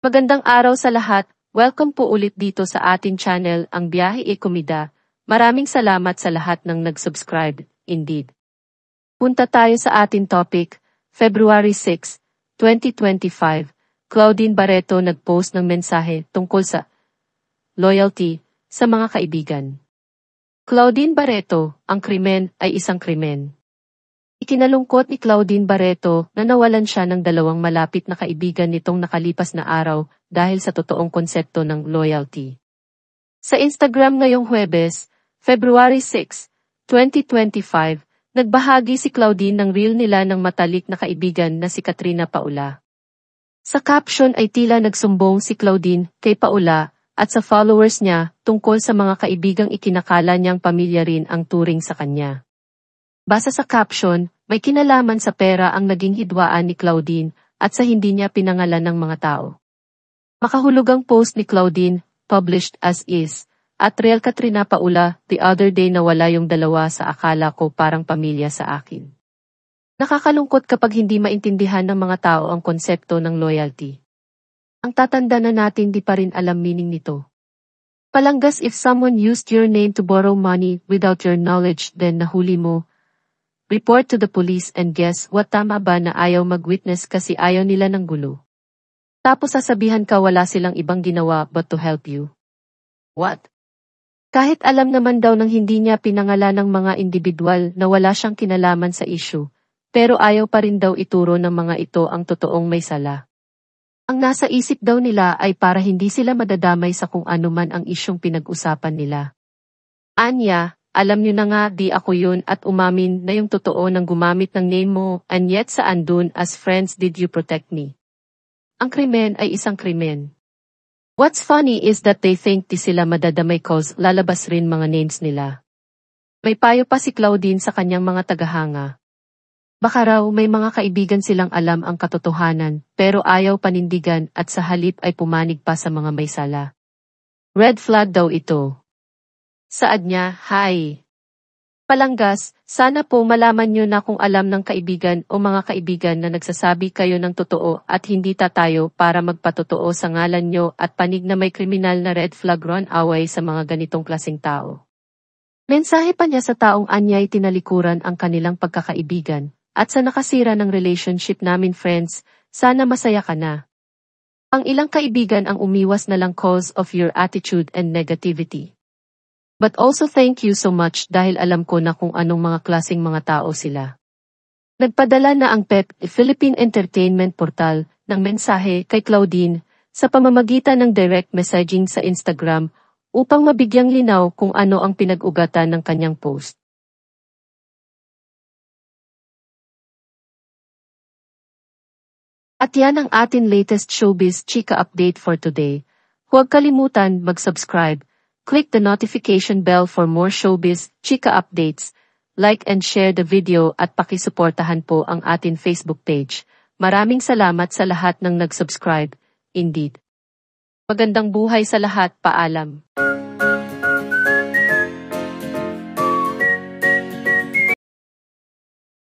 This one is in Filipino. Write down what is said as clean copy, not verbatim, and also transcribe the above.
Magandang araw sa lahat. Welcome po ulit dito sa ating channel, Ang Biyahe e Komida. Maraming salamat sa lahat ng nag-subscribe. Indeed. Punta tayo sa ating topic. February 6, 2025. Claudine Barreto nag-post ng mensahe tungkol sa loyalty sa mga kaibigan. Claudine Barreto, ang krimen ay isang krimen. Ikinalungkot ni Claudine Barreto na nawalan siya ng dalawang malapit na kaibigan nitong nakalipas na araw dahil sa totoong konsepto ng loyalty. Sa Instagram ngayong Huwebes, February 6, 2025, nagbahagi si Claudine ng reel nila ng matalik na kaibigan na si Katrina Paula. Sa caption ay tila nagsumbong si Claudine kay Paula at sa followers niya tungkol sa mga kaibigang ikinakala niyang pamilya rin ang turing sa kanya. Base sa caption, may kinalaman sa pera ang naging hidwaan ni Claudine at sa hindi niya pinangalan ng mga tao. Makahulugang post ni Claudine, published as is, at Real Katrina Paula, the other day nawala yung dalawa sa akala ko parang pamilya sa akin. Nakakalungkot kapag hindi maintindihan ng mga tao ang konsepto ng loyalty. Ang tatanda na natin di pa rin alam meaning nito. Palanggas if someone used your name to borrow money without your knowledge then nahuli mo, report to the police and guess what, tama ba na ayaw mag-witness kasi ayaw nila ng gulo? Tapos sasabihan ka wala silang ibang ginawa but to help you. What? Kahit alam naman daw ng hindi niya pinangalan ng mga individual na wala siyang kinalaman sa issue, pero ayaw pa rin daw ituro ng mga ito ang totoong may sala. Ang nasa isip daw nila ay para hindi sila madadamay sa kung ano man ang isyong pinag-usapan nila. Anya, alam niyo na nga di ako yun at umamin na yung totoo nang gumamit ng name mo and yet saan dun as friends did you protect me? Ang krimen ay isang krimen. What's funny is that they think di sila madadamay cause lalabas rin mga names nila. May payo pa si Claudine sa kanyang mga tagahanga. Baka raw may mga kaibigan silang alam ang katotohanan pero ayaw panindigan at sa halip ay pumanig pa sa mga may sala. Red flag daw ito. Saad niya, hi. Palanggas, sana po malaman niyo na kung alam ng kaibigan o mga kaibigan na nagsasabi kayo ng totoo at hindi tatayo para magpatotoo sa ngalan niyo at panig na may kriminal na red flag run away sa mga ganitong klaseng tao. Mensahe pa niya sa taong anyay tinalikuran ang kanilang pagkakaibigan at sa nakasira ng relationship namin friends, sana masaya ka na. Ang ilang kaibigan ang umiwas na lang cause of your attitude and negativity. But also thank you so much dahil alam ko na kung anong mga klaseng mga tao sila. Nagpadala na ang PEP, Philippine Entertainment Portal, ng mensahe kay Claudine sa pamamagitan ng direct messaging sa Instagram upang mabigyang linaw kung ano ang pinag-ugatan ng kanyang post. At yan ang atin latest showbiz chika update for today. Huwag kalimutan mag-subscribe. Click the notification bell for more showbiz, chika updates, like and share the video at pakisuportahan po ang atin Facebook page. Maraming salamat sa lahat ng nag-subscribe. Indeed. Magandang buhay sa lahat, paalam.